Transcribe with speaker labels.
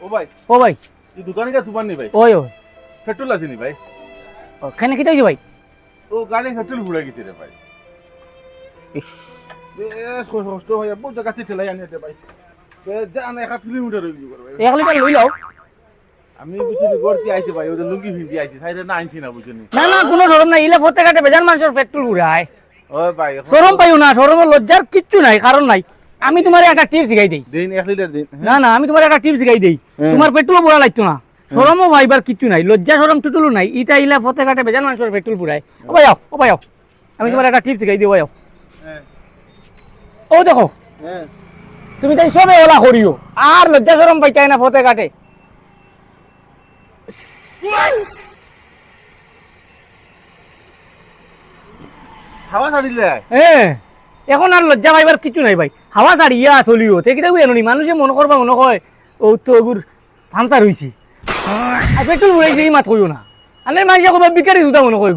Speaker 1: ও ভাই
Speaker 2: এই দোকানে কা তুমান নেই ভাই
Speaker 1: ওই ওই
Speaker 2: পেট্রোল আছে নি ভাই
Speaker 1: ওখানে কি তাইছো ভাই
Speaker 2: ও গাড়ি পেট্রোল ভুলে গেছে রে ভাই
Speaker 1: ইস
Speaker 2: বেশ কষ্ট হয় বহুত জায়গাতে ঠেলাই আনিতে ভাই জান 1 কিলোমিটার হয়ে গেল ভাই
Speaker 1: 1 লিটার লই লও
Speaker 2: আমি বুঝলি গড়তি আইছে ভাই ওদের লুঙ্গি ভিন্দি আইছে সাইডে না আনছি না বুঝলি
Speaker 1: না না কোনো শরম নাই ইলে ফতে কাটে বেজান মানুষের পেট্রোল উড়ায়
Speaker 2: ও ভাই
Speaker 1: শরম পাইও না শরমের লজ্জার কিচ্ছু নাই কারণ নাই আমি তোমার একটা টিপস শিখাই দেই
Speaker 2: দিন 1 লিটার দিন
Speaker 1: না না আমি তোমার একটা টিপস শিখাই দেই তোমার পেট্রোল পুরা লাগতো না শরমও ভাইবার কিচ্ছু নাই লজ্জা শরম টুটুলু নাই ইটা ইলা ফতে কাটে বেজান মানুষের পেট্রোল পুরায় ও ভাই আও আমি তোমার একটা টিপস শিখাই দিই ভাই আও
Speaker 2: হ্যাঁ
Speaker 1: ও দেখো
Speaker 2: হ্যাঁ
Speaker 1: তুমি তাই সবে ওলা করিও আর লজ্জা শরম পাইতাই না ফতে কাটে
Speaker 2: হাওয়া ছাড়িলে
Speaker 1: এখন আর লজ্জা পাইবার কিছু নাই ভাই হাওয়া ছাড়িয়া চলিও থেকে দেখবি এনি মানুষে মনে করবা মনে কয় ও তো এগুর ফামসার হইছি আর পেট্রোল উড়াইছে এই মাত কইও না আনে মানুষে কবা বিকারি জুতা মনে কয়